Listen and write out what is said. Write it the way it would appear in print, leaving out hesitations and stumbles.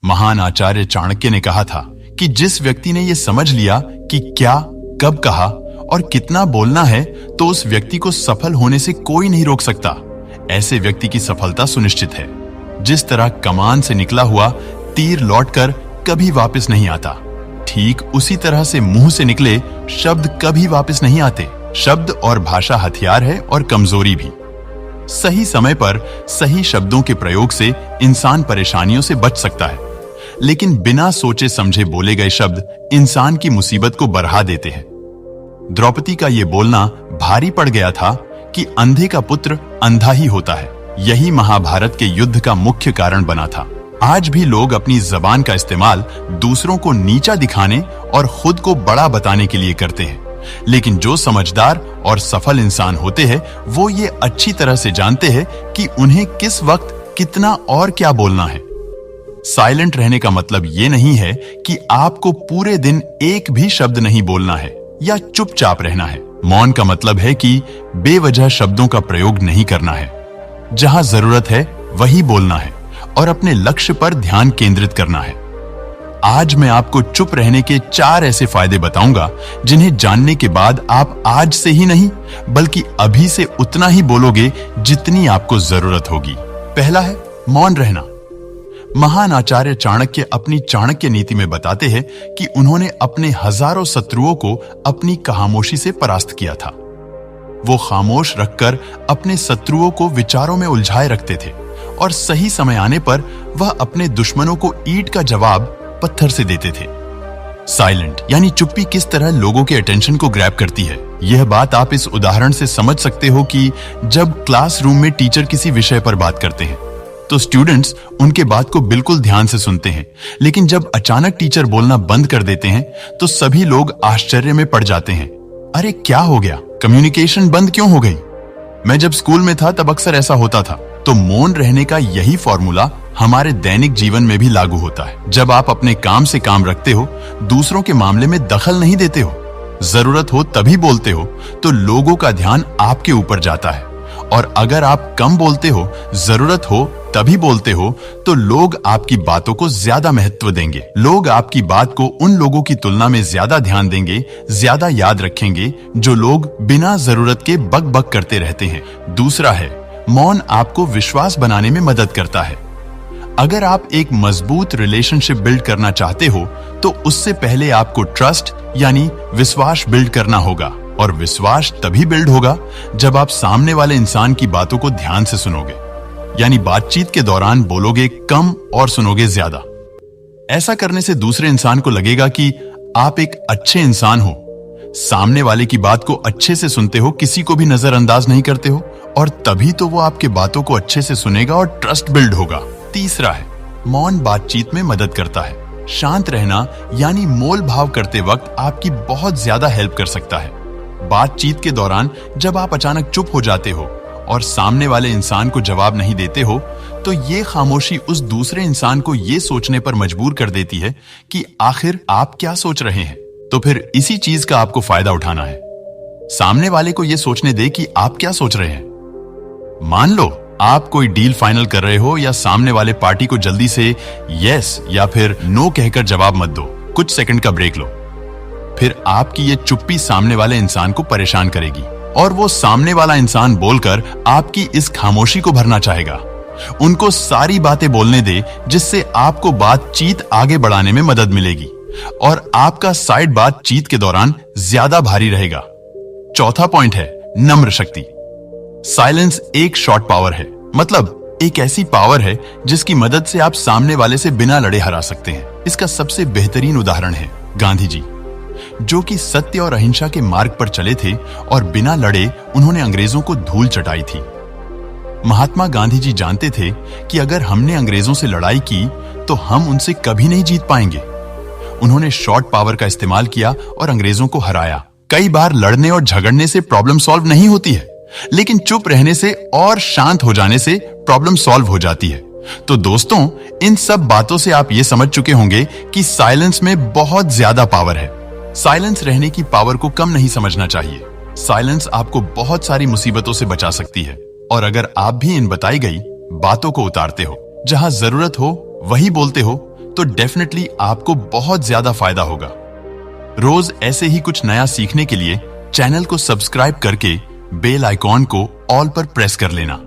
महान आचार्य चाणक्य ने कहा था कि जिस व्यक्ति ने यह समझ लिया कि क्या, कब कहा और कितना बोलना है, तो उस व्यक्ति को सफल होने से कोई नहीं रोक सकता। ऐसे व्यक्ति की सफलता सुनिश्चित है। जिस तरह कमान से निकला हुआ तीर लौटकर कभी वापस नहीं आता, ठीक उसी तरह से मुंह से निकले शब्द कभी वापस नहीं आते। शब्द और भाषा हथियार है और कमजोरी भी। सही समय पर सही शब्दों के प्रयोग से इंसान परेशानियों से बच सकता है, लेकिन बिना सोचे समझे बोले गए शब्द इंसान की मुसीबत को बढ़ा देते हैं। द्रौपदी का यह बोलना भारी पड़ गया था कि अंधे का पुत्र अंधा ही होता है। यही महाभारत के युद्ध का मुख्य कारण बना था। आज भी लोग अपनी जबान का इस्तेमाल दूसरों को नीचा दिखाने और खुद को बड़ा बताने के लिए करते हैं, लेकिन जो समझदार और सफल इंसान होते हैं वो ये अच्छी तरह से जानते हैं कि उन्हें किस वक्त कितना और क्या बोलना है। साइलेंट रहने का मतलब ये नहीं है कि आपको पूरे दिन एक भी शब्द नहीं बोलना है या चुपचाप रहना है। मौन का मतलब है कि बेवजह शब्दों का प्रयोग नहीं करना है। जहां जरूरत है वही बोलना है और अपने लक्ष्य पर ध्यान केंद्रित करना है। आज मैं आपको चुप रहने के 4 ऐसे फायदे बताऊंगा जिन्हें जानने के बाद आप आज से ही नहीं बल्कि अभी से उतना ही बोलोगे जितनी आपको जरूरत होगी। पहला है मौन रहना। महान आचार्य चाणक्य अपनी चाणक्य नीति में बताते हैं कि उन्होंने अपने हजारों शत्रुओं को अपनी खामोशी से परास्त किया था। वो खामोश रखकर अपने शत्रुओं को विचारों में उलझाए रखते थे और सही समय आने पर वह अपने दुश्मनों को ईंट का जवाब पत्थर से देते थे। साइलेंट यानी चुप्पी किस तरह लोगों के अटेंशन को ग्रैब करती है, यह बात आप इस उदाहरण से समझ सकते हो कि जब क्लासरूम में टीचर किसी विषय पर बात करते हैं तो स्टूडेंट्स उनके बात को बिल्कुल ध्यान से सुनते हैं, लेकिन जब अचानक टीचर बोलना बंद कर देते हैं तो सभी लोग आश्चर्य में पड़ जाते हैं। अरे क्या हो गया, कम्युनिकेशन बंद क्यों हो गई? मैं जब स्कूल में था तब अक्सर ऐसा होता था। तो मौन रहने का यही फॉर्मूला हमारे दैनिक जीवन में भी लागू होता है। जब आप अपने काम से काम रखते हो, दूसरों के मामले में दखल नहीं देते हो, जरूरत हो तभी बोलते हो, तो लोगों का ध्यान आपके ऊपर जाता है। और अगर आप कम बोलते हो, जरूरत हो तभी बोलते हो, तो लोग आपकी बातों को ज्यादा महत्व देंगे। लोग आपकी बात को उन लोगों की तुलना में ज्यादा ध्यान देंगे, ज्यादा याद रखेंगे जो लोग बिना जरूरत के बक बक करते रहते हैं। दूसरा है मौन आपको विश्वास बनाने में मदद करता है। अगर आप एक मजबूत रिलेशनशिप बिल्ड करना चाहते हो तो उससे पहले आपको ट्रस्ट यानी विश्वास बिल्ड करना होगा, और विश्वास तभी बिल्ड होगा जब आप सामने वाले इंसान की बातों को ध्यान से सुनोगे। यानी बातचीत के दौरान बोलोगे कम और सुनोगे ज्यादा। ऐसा करने से दूसरे इंसान को लगेगा कि आप एक अच्छे इंसान हो, सामने वाले की बात को अच्छे से सुनते हो, किसी को भी नजरअंदाज नहीं करते हो, और तभी तो वो आपके बातों को अच्छे से सुनेगा और ट्रस्ट बिल्ड होगा। तीसरा है मौन बातचीत में मदद करता है। शांत रहना यानी मोल भाव करते वक्त आपकी बहुत ज्यादा हेल्प कर सकता है। बातचीत के दौरान जब आप अचानक चुप हो जाते हो और सामने वाले इंसान को जवाब नहीं देते हो, तो ये खामोशी उस दूसरे इंसान को ये सोचने पर मजबूर कर देती है कि आखिर आप क्या सोच रहे हैं। तो फिर इसी चीज का आपको फायदा उठाना है। सामने वाले को ये सोचने दे कि आप क्या सोच रहे हैं। मान लो आप कोई डील फाइनल कर रहे हो या सामने वाले पार्टी को जल्दी से यस या फिर नो कहकर जवाब मत दो, कुछ सेकंड का ब्रेक लो। फिर आपकी ये चुप्पी सामने वाले इंसान को परेशान करेगी और वो सामने वाला इंसान बोलकर आपकी इस खामोशी को भरना चाहेगा। उनको सारी बातें बोलने दे जिससे आपको बातचीत आगे बढ़ाने में मदद मिलेगी और आपका साइड बातचीत के दौरान ज्यादा भारी रहेगा। चौथा पॉइंट है नम्र शक्ति। साइलेंस एक शॉर्ट पावर है, मतलब एक ऐसी पावर है जिसकी मदद से आप सामने वाले से बिना लड़े हरा सकते हैं। इसका सबसे बेहतरीन उदाहरण है गांधी जी, जो कि सत्य और अहिंसा के मार्ग पर चले थे और बिना लड़े उन्होंने अंग्रेजों को धूल चटाई थी। महात्मा गांधी जी जानते थे कि अगर हमने अंग्रेजों से लड़ाई की तो हम उनसे कभी नहीं जीत पाएंगे। उन्होंने शॉर्ट पावर का इस्तेमाल किया और अंग्रेजों को हराया। कई बार लड़ने और झगड़ने से प्रॉब्लम सॉल्व नहीं होती है, लेकिन चुप रहने से और शांत हो जाने से प्रॉब्लम सॉल्व हो जाती है। तो दोस्तों, इन सब बातों से आप ये समझ चुके होंगे कि साइलेंस में बहुत ज्यादा पावर है। साइलेंस रहने की पावर को कम नहीं समझना चाहिए। साइलेंस आपको बहुत सारी मुसीबतों से बचा सकती है, और अगर आप भी इन बताई गई बातों को उतारते हो, जहां जरूरत हो वही बोलते हो, तो डेफिनेटली आपको बहुत ज्यादा फायदा होगा। रोज ऐसे ही कुछ नया सीखने के लिए चैनल को सब्सक्राइब करके बेल आइकॉन को ऑल पर प्रेस कर लेना।